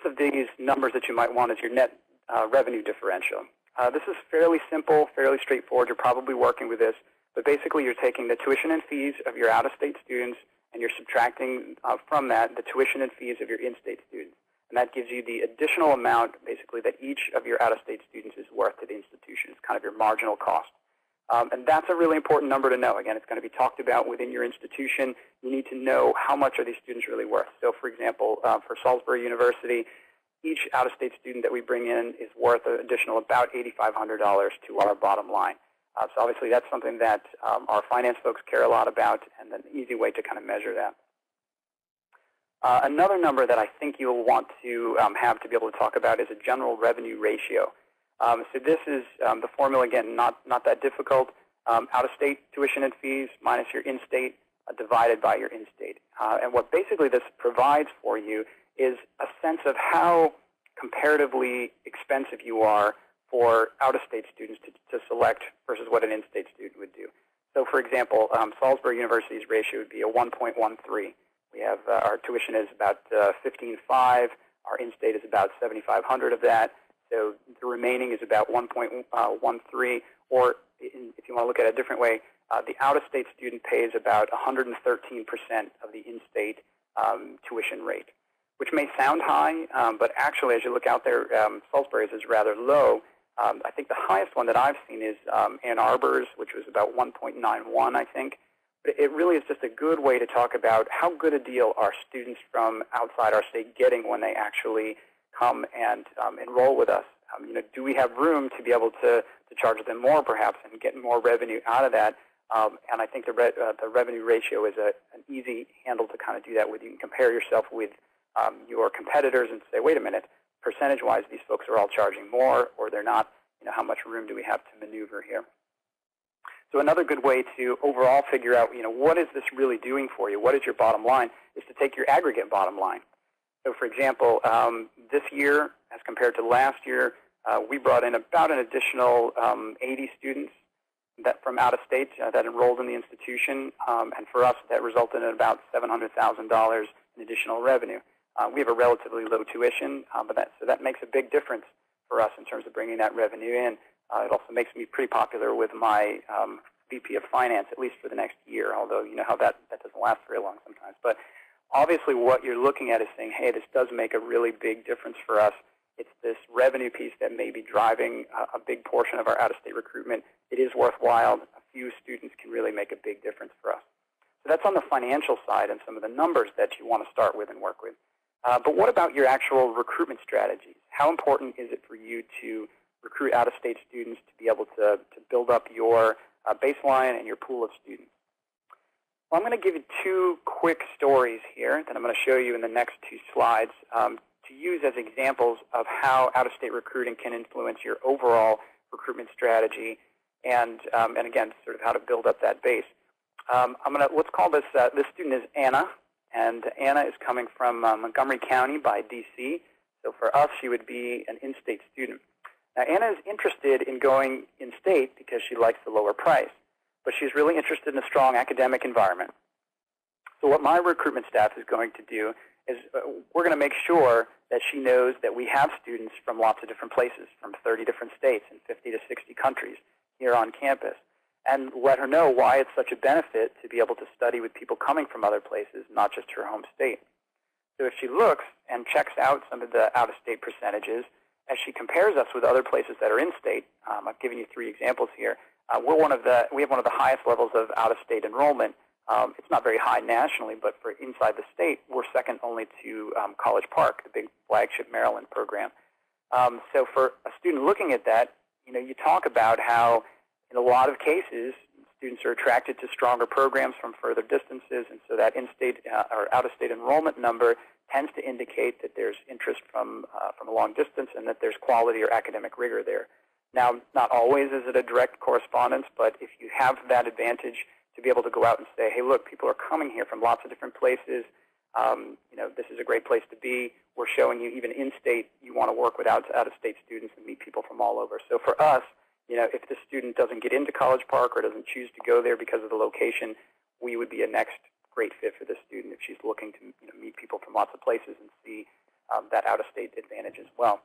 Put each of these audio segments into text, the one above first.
of these numbers that you might want is your net revenue differential. This is fairly simple, fairly straightforward. You're probably working with this. But basically, you're taking the tuition and fees of your out-of-state students, and you're subtracting from that the tuition and fees of your in-state students. And that gives you the additional amount, basically, that each of your out-of-state students is worth to the institution. It's kind of your marginal cost. And that's a really important number to know. Again, it's going to be talked about within your institution. You need to know how much are these students really worth. So, for example, for Salisbury University, each out-of-state student that we bring in is worth an additional about $8,500 to our bottom line. So obviously that's something that our finance folks care a lot about, and an easy way to kind of measure that. Another number that I think you'll want to have to be able to talk about is a general revenue ratio. So this is the formula, again, not that difficult. Out-of-state tuition and fees minus your in-state divided by your in-state. And what basically this provides for you is a sense of how comparatively expensive you are for out-of-state students to select versus what an in-state student would do. So, for example, Salisbury University's ratio would be a 1.13. We have our tuition is about $15,500. Our in-state is about $7,500 of that. So the remaining is about 1.13. Or if you want to look at it a different way, the out-of-state student pays about 113% of the in-state tuition rate, which may sound high, but actually, as you look out there, Salisbury's is rather low. I think the highest one that I've seen is Ann Arbor's, which was about 1.91, I think. But it really is just a good way to talk about how good a deal are students from outside our state getting when they actually come and enroll with us. Do we have room to be able to charge them more, perhaps, and get more revenue out of that? And I think the revenue ratio is an easy handle to kind of do that with. You can compare yourself with your competitors and say, wait a minute, percentage-wise, these folks are all charging more, or they're not. How much room do we have to maneuver here? So another good way to overall figure out, what is this really doing for you? What is your bottom line? Is to take your aggregate bottom line. So, for example, this year, as compared to last year, we brought in about an additional 80 students that from out of state that enrolled in the institution, and for us, that resulted in about $700,000 in additional revenue. We have a relatively low tuition, so that makes a big difference for us in terms of bringing that revenue in. It also makes me pretty popular with my VP of Finance, at least for the next year, although you know how that doesn't last very long sometimes. But obviously what you're looking at is saying, hey, this does make a really big difference for us. It's this revenue piece that may be driving a big portion of our out-of-state recruitment. It is worthwhile. A few students can really make a big difference for us. So that's on the financial side and some of the numbers that you want to start with and work with. But what about your actual recruitment strategies? How important is it for you to recruit out-of-state students to be able to build up your baseline and your pool of students? Well, I'm going to give you two quick stories here that I'm going to show you in the next two slides to use as examples of how out-of-state recruiting can influence your overall recruitment strategy and again, sort of how to build up that base. Let's call this, this student is Anna. And Anna is coming from Montgomery County by D.C. So for us, she would be an in-state student. Now, Anna is interested in going in-state because she likes the lower price. But she's really interested in a strong academic environment. So what my recruitment staff is going to do is we're going to make sure that she knows that we have students from lots of different places, from 30 different states and 50 to 60 countries here on campus, and let her know why it's such a benefit to be able to study with people coming from other places, not just her home state. So if she looks and checks out some of the out-of-state percentages, as she compares us with other places that are in-state, I've given you three examples here. We have one of the highest levels of out-of-state enrollment. It's not very high nationally, but for inside the state, we're second only to College Park, the big flagship Maryland program. So for a student looking at that, you talk about how in a lot of cases, students are attracted to stronger programs from further distances, and so that in-state or out-of-state enrollment number tends to indicate that there's interest from a long distance and that there's quality or academic rigor there. Now, not always is it a direct correspondence, but if you have that advantage to be able to go out and say, hey, look, people are coming here from lots of different places. This is a great place to be. We're showing you even in-state, you want to work with out-of-state students and meet people from all over. So for us, if the student doesn't get into College Park or doesn't choose to go there because of the location, we would be a next great fit for this student if she's looking to meet people from lots of places and see that out-of-state advantage as well.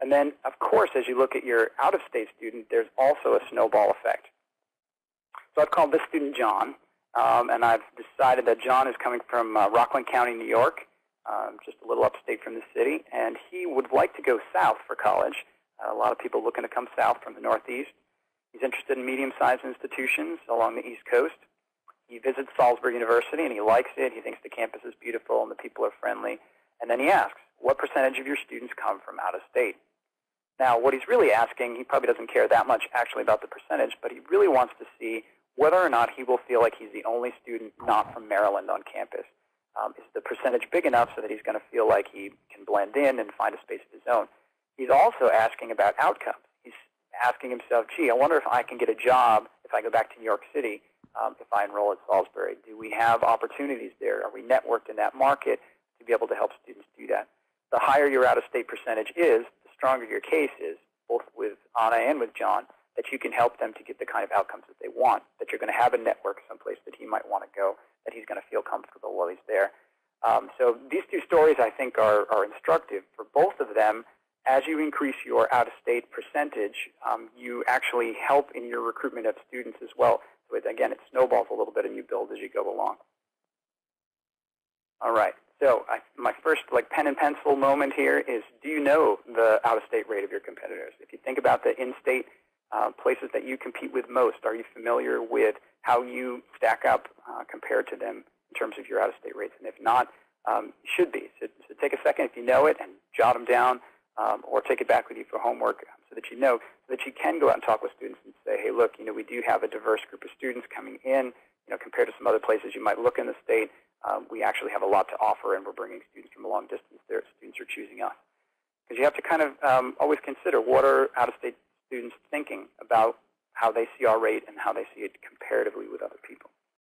And then, of course, as you look at your out-of-state student, there's also a snowball effect. So I've called this student John, and I've decided that John is coming from Rockland County, New York, just a little upstate from the city, and he would like to go south for college. A lot of people looking to come south from the Northeast. He's interested in medium-sized institutions along the East Coast. He visits Salisbury University, and he likes it. He thinks the campus is beautiful and the people are friendly. And then he asks, what percentage of your students come from out of state? Now, what he's really asking, he probably doesn't care that much actually about the percentage, but he really wants to see whether or not he will feel like he's the only student not from Maryland on campus. Is the percentage big enough so that he's going to feel like he can blend in and find a space of his own? He's also asking about outcomes. He's asking himself, gee, I wonder if I can get a job if I go back to New York City, if I enroll at Salisbury. Do we have opportunities there? Are we networked in that market to be able to help students do that? The higher your out-of-state percentage is, the stronger your case is, both with Anna and with John, that you can help them to get the kind of outcomes that they want, that you're going to have a network someplace that he might want to go, that he's going to feel comfortable while he's there. So these two stories, I think, are instructive for both of them. As you increase your out-of-state percentage, you actually help in your recruitment of students as well. So again, it snowballs a little bit, and you build as you go along. All right. So my first pen and pencil moment here is, do you know the out-of-state rate of your competitors? If you think about the in-state places that you compete with most, are you familiar with how you stack up compared to them in terms of your out-of-state rates? And if not, you should be. So take a second if you know it and jot them down, or take it back with you for homework so that you know, so that you can go out and talk with students and say, hey, look, we do have a diverse group of students coming in. Compared to some other places you might look in the state, we actually have a lot to offer, and we're bringing students from a long distance there. Students are choosing us. Because you have to kind of always consider, what are out-of-state students thinking about how they see our rate and how they see it comparatively with other people.